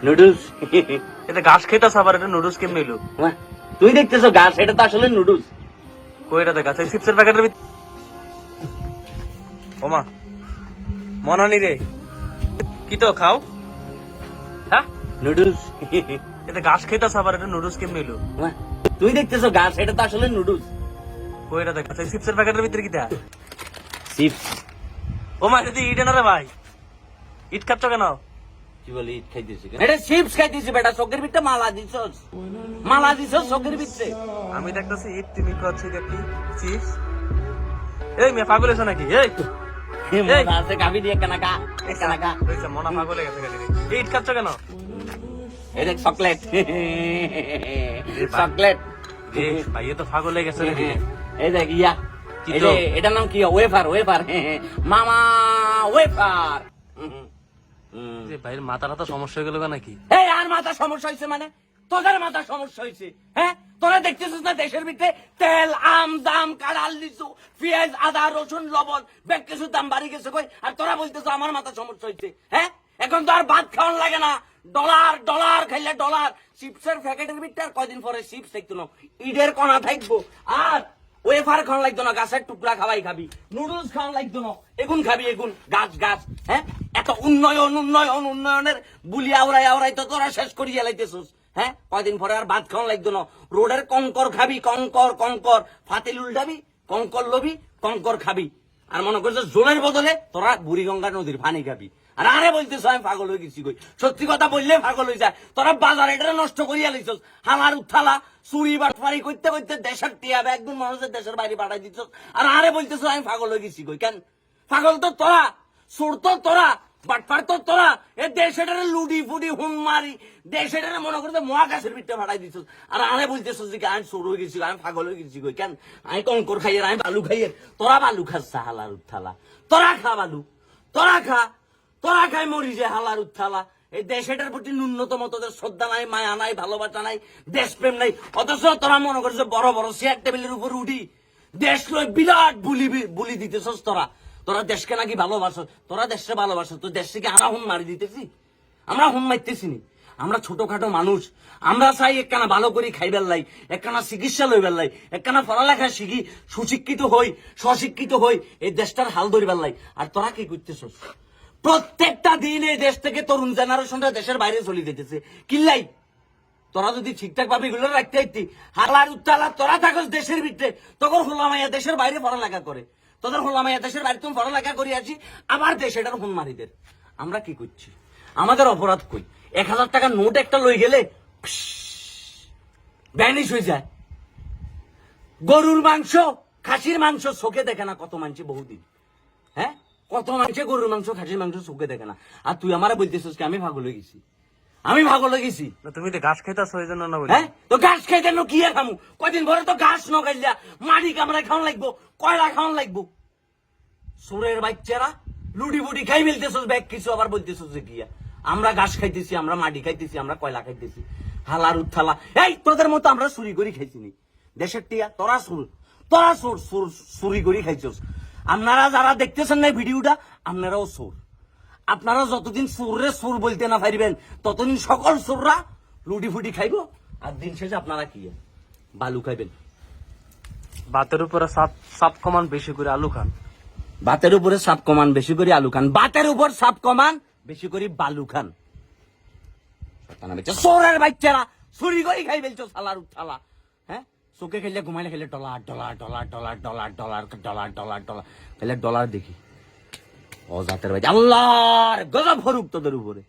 Noodles. এটা ঘাস খেতাছ আবার এটা নুডলস কেমনে এলো? তুই দেখতেছো ঘাস, এটা তো আসলে নুডলস। কইটাতে গাছ চিপসের প্যাকেটের ভিতর। ওমা মনানি রে, কি তো খাও? হ্যাঁ নুডলস। এটা ঘাস খেতাছ আবার এটা নুডলস কেমনে এলো? তুই দেখতেছো ঘাস, এটা তো আসলে নুডলস। কইটাতে গাছ চিপসের প্যাকেটের ভিতরে কি দেয়? চিপস। ওমা এটা তুই ইট এনে রে ভাই, ইট খাচ্ছ কেন? কি বলি ইট খাইতেছি? এটা চিপস খাইতেছি বেটা, চোখের ভিতরে মালা দিছস, মালা দিছস চোখের ভিতরে। আমি দেখতেছি ইট, তুমি খাচ্ছি দেখি চিপস। এই মেয়ে পাগল হয়েছে নাকি? এই মজা আছে, খাবি দিয়ে কেনা খা, কেনা খা। মনা পাগল হয়ে গেছে। এই ইট খাচ্ছ কেন? এই দেখ চকলেট, চকলেট। ভাই এ তো পাগল হয়ে গেছে নাকি? এই দেখ ইয়া, কি এই তো? যে এটার নাম কি? ওয়েফার, ওয়েফার, মামা ওয়েফার। ভাইয়ের মাথাটা তো সমস্যা হয়ে গেল নাকি? এই আর মাথা সমস্যা হয়েছে মানে? তোদের মাথা সমস্যা হয়েছে? হ্যাঁ, তোরা দেখতেছিস না দেশের ভিতরে তেল, আম, দাম, কাঁড়াল, লিচু, পেঁয়াজ, আদা, রসুন, লবণ, ব্যাগ কিছুর দাম বাড়ি গেছে কই? আর তোরা বলতেছ আমার মাথা সমস্যা হয়েছে? হ্যাঁ, এখন তো আর ভাত খাওয়ান লাগে না, ডলার ডলার খাইলে ডলার। চিপসের প্যাকেটের ভিতরে আর কয়দিন পরে চিপস থাকতো না, ইডের কণা থাকবো। আর ওয়েফার খাওয়ান লাগতো না, গাছের টুকরা খাওয়াই খাবি। নুডলস খাওয়ান লাগতো না, এগুন খাবি, এগুন গাছ গাছ। হ্যাঁ, এত উন্নয়ন উন্নয়ন উন্নয়নের বুলি আওড়াই আওড়াই তো তোরা শেষ করিয়া লাইতেছিস। হ্যাঁ, কয়দিন পরে আর ভাত খাওয়ান লাগতো না, রোডের কঙ্কর খাবি, কঙ্কর কঙ্কর, ফাতিল উল্টাবি, কঙ্কর লবি, কঙ্কর খাবি। আর মনে করছিস জোলের বদলে তোরা বুড়িগঙ্গা নদীর পানি খাবি। আর আরে বলতেছ আমি পাগল হয়ে গেছি কই? সত্যি কথা বললে পাগল হয়ে যায়। তোরা বাজার এটা নষ্ট করিয়া লাইছস, হালার উত্থালা চুরি বাটপারি করতে করতে দেশের টিয়াবে একদম মানুষের দেশের বাইরে পাঠাই দিচ্ছ। আর আরে বলতেছ আমি পাগল হয়ে গেছি কই? কেন পাগল তো তোরা, সুর তো তোরা, বাটপার তো তোরা। এ দেশেটারে লুডি ফুডি হুম মারি, দেশেটারে মনে করতে মহাকাশের ভিতরে পাঠাই দিচ্ছ। আর আরে বলতেছ যে আমি সুর হয়ে গেছি, আমি পাগল হয়ে গেছি কই? কেন আমি কঙ্কর খাইয়ের, আমি বালু খাইয়ের। তোরা বালু খাস হালার উত্থালা, তোরা খা বালু, তোরা খা, তোরা খাই মরি যে হালার উত্থালা। এই দেশটার প্রতি ন্যূনতম তোদের শ্রদ্ধা নাই, মায়া নাই, ভালোবাসা নাই, দেশপ্রেম নাই। অথচ তোরা মনে করছো বড় বড় চেয়ার টেবিলের উপর উঠি দেশ লই বিরাট বুলি দিতেছস। তোরা তোরা দেশকে নাকি ভালোবাসো, তোরা দেশকে ভালোবাসো, তো দেশকে আমরা হুন মারি দিতেছি? আমরা হুন মারতেছি নি, আমরা ছোটখাটো মানুষ। আমরা চাই একখানা ভালো করে খাইবার লাই, একখানা চিকিৎসা লইবার লাই, একখানা পড়ালেখা শিখি, সুশিক্ষিত হই, স্বশিক্ষিত হই, এই দেশটার হাল ধরিবার লাই। আর তোরা কি করতেছস? প্রত্যেকটা দিন এই দেশ থেকে তরুণ জেনারেশনটা দেশের বাইরে চলে যেতেছে। কিল্লাই তোরা যদি ঠিকঠাক ভাবে এগুলো রাখতে হইতি, হালার উত্তালা তোরা থাকস দেশের ভিতরে, তখন হোলামাইয়া দেশের বাইরে পড়ালেখা করে, তোদের হোলামাইয়া দেশের বাইরে তুমি পড়ালেখা করে আছি, আবার দেশ এটার হুন মারিদের। আমরা কি করছি? আমাদের অপরাধ কই? 1000 টাকার নোট একটা লই গেলে ব্যানিশ হয়ে যায়। গরুর মাংস, খাসির মাংস চোখে দেখে না কত মানছে বহুদিন। হ্যাঁ, কত মাংসে গরুর মাংস, খাসির মাংস চোখে দেখে না। আর তুই আমারে বলতেছিস কি আমি পাগল হয়ে গেছি? আমি পাগল হয়ে গেছি? তুমি তো ঘাস খাইতাছ ওই জন্য না? হ্যাঁ, তো ঘাস খাইতে কি আর খামু? কদিন পরে তো ঘাস ন খাইলা মাটি কামড়ায় খাওয়ান লাগবো, কয়লা খাওয়ান লাগবো। সুরের বাচ্চারা লুডি বুডি খাই ফেলতেছিস ব্যাগ কিছু, আবার বলতেছিস যে গিয়া আমরা ঘাস খাইতেছি, আমরা মাটি খাইতেছি, আমরা কয়লা খাইতেছি। হালার উত্থালা, এই তোদের মতো আমরা চুরি করি খাইছি নি দেশের টিয়া? তোরা সুর, তোরা সুর সুর চুরি করি খাইছস। আপনারা যারা দেখতেছেন না ভিডিওটা, আপনারাও সুর। আপনারা যতদিন সুরে সুর বলতে না পারবেন, ততদিন সকল সুররা লুডি ফুডি খাইব। আর দিন শেষে আপনারা কি বালু খাইবেন। ভাতের উপরে সাপ কমান বেশি করে আলু খান। ভাতের উপরে সাপ কমান বেশি করে আলু খান, ভাতের উপর সাপ কমান বেশি করে বালু খান। সোরের বাচ্চারা চুরি করে খাই ফেলছো সালার উঠালা। হ্যাঁ, চোখে খেলে ঘুমাইলে খেলে dollar dollar dollar dollar dollar dollar dollar dollar dollar খেলে ডলার দেখি। ও জাতের ভাই আল্লাহর গজব হরুক তোদের উপরে।